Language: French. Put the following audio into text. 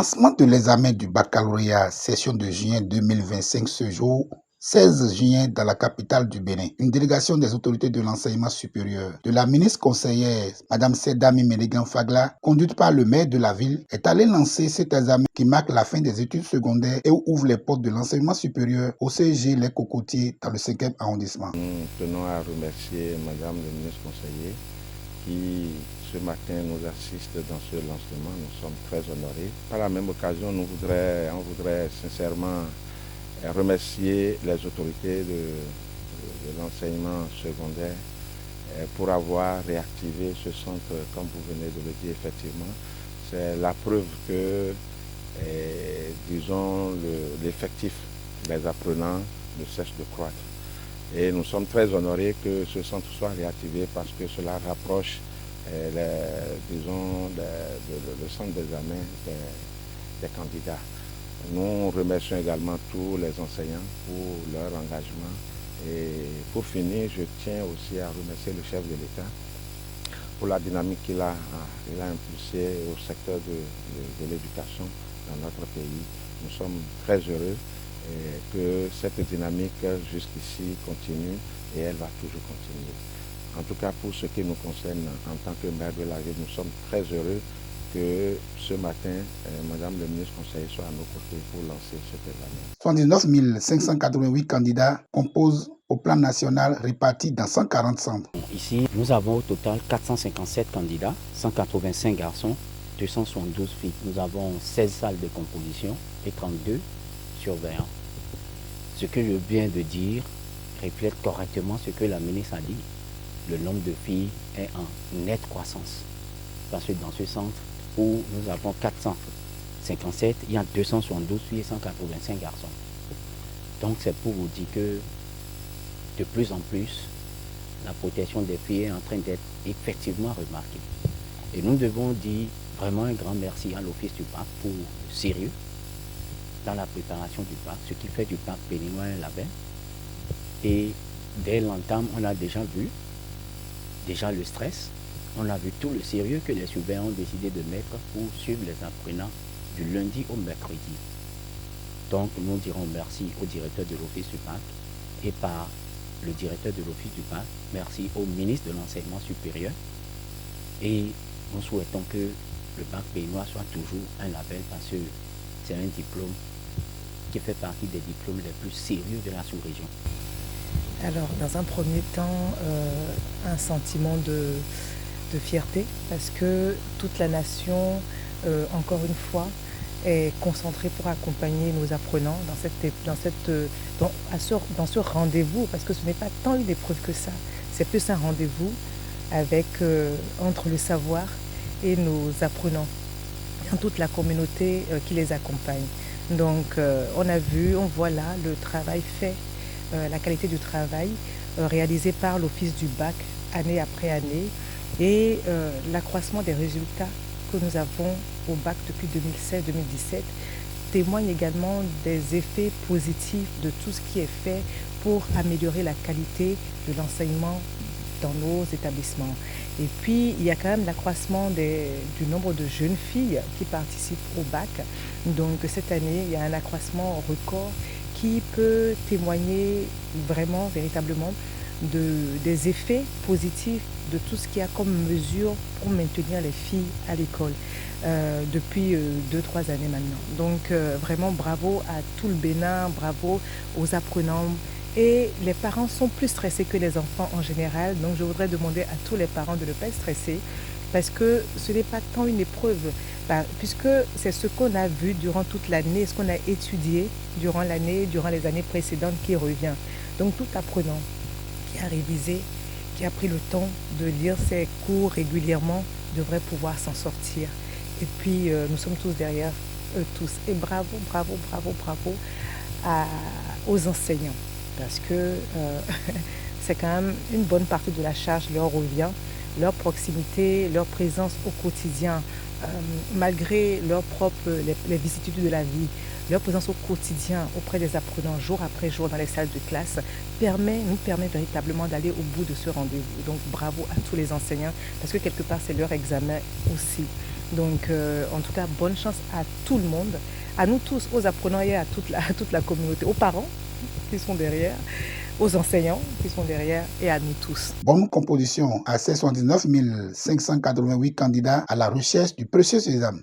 Lancement de l'examen du baccalauréat session de juin 2025 ce jour 16 juin dans la capitale du Bénin. Une délégation des autorités de l'enseignement supérieur, de la ministre conseillère Mme Sedami Mélégan Fagla, conduite par le maire de la ville, est allée lancer cet examen qui marque la fin des études secondaires et ouvre les portes de l'enseignement supérieur au CEG Les Cocotiers dans le 5e arrondissement. Nous tenons à remercier Mme le ministre conseiller qui ce matin nous assiste dans ce lancement. Nous sommes très honorés. Par la même occasion, on voudrait sincèrement remercier les autorités de l'enseignement secondaire pour avoir réactivé ce centre, comme vous venez de le dire effectivement. C'est la preuve que, disons, l'effectif des apprenants ne cesse de croître. Et nous sommes très honorés que ce centre soit réactivé parce que cela rapproche le centre d'examen des candidats. Nous remercions également tous les enseignants pour leur engagement. Et pour finir, je tiens aussi à remercier le chef de l'État pour la dynamique qu'il a impulsée au secteur de l'éducation dans notre pays. Nous sommes très heureux que cette dynamique jusqu'ici continue et elle va toujours continuer. En tout cas, pour ce qui nous concerne en tant que maire de la ville, nous sommes très heureux que ce matin, Madame le ministre conseiller soit à nos côtés pour lancer cet examen. 79 588 candidats composent au plan national répartis dans 140 centres. Ici, nous avons au total 457 candidats, 185 garçons, 272 filles. Nous avons 16 salles de composition et 32 surveillants. Ce que je viens de dire reflète correctement ce que la ministre a dit. Le nombre de filles est en nette croissance. Parce que dans ce centre où nous avons 457, il y a 272 filles et 185 garçons. Donc c'est pour vous dire que de plus en plus, la protection des filles est en train d'être effectivement remarquée. Et nous devons dire vraiment un grand merci à l'Office du bac pour le sérieux dans la préparation du bac, ce qui fait du bac béninois un label. Et dès l'entame, on a déjà vu le stress, on a vu tout le sérieux que les surveillants ont décidé de mettre pour suivre les apprenants du lundi au mercredi. Donc nous dirons merci au directeur de l'Office du bac et par le directeur de l'Office du bac, merci au ministre de l'Enseignement supérieur et nous souhaitons que le bac béninois soit toujours un label parce que c'est un diplôme qui fait partie des diplômes les plus sérieux de la sous-région. Alors, dans un premier temps, un sentiment de fierté parce que toute la nation, encore une fois, est concentrée pour accompagner nos apprenants dans ce rendez-vous, parce que ce n'est pas tant une épreuve que ça, c'est plus un rendez-vous avec, entre le savoir et nos apprenants, dans toute la communauté qui les accompagne. Donc, on voit là le travail fait, la qualité du travail réalisé par l'Office du bac année après année et l'accroissement des résultats que nous avons au bac depuis 2016-2017 témoigne également des effets positifs de tout ce qui est fait pour améliorer la qualité de l'enseignement dans nos établissements. Et puis, il y a quand même l'accroissement du nombre de jeunes filles qui participent au bac. Donc, cette année, il y a un accroissement record qui peut témoigner vraiment, véritablement, des effets positifs de tout ce qu'il y a comme mesure pour maintenir les filles à l'école depuis 2-3 années maintenant. Donc, vraiment, bravo à tout le Bénin, bravo aux apprenants. Et les parents sont plus stressés que les enfants en général. Donc, je voudrais demander à tous les parents de ne pas être stressés parce que ce n'est pas tant une épreuve, puisque c'est ce qu'on a vu durant toute l'année, ce qu'on a étudié durant l'année, durant les années précédentes qui revient. Donc, tout apprenant qui a révisé, qui a pris le temps de lire ses cours régulièrement, devrait pouvoir s'en sortir. Et puis, nous sommes tous derrière eux tous. Et bravo, bravo, bravo, bravo aux enseignants. Parce que c'est quand même une bonne partie de la charge leur revient, leur proximité, leur présence au quotidien, malgré les vicissitudes de la vie, leur présence au quotidien auprès des apprenants jour après jour dans les salles de classe nous permet véritablement d'aller au bout de ce rendez-vous. Donc bravo à tous les enseignants parce que quelque part c'est leur examen aussi. Donc, en tout cas, bonne chance à tout le monde, à nous tous, aux apprenants et à toute la communauté, aux parents qui sont derrière, aux enseignants qui sont derrière et à nous tous. Bonne composition à ces 79 588 candidats à la recherche du précieux sésame.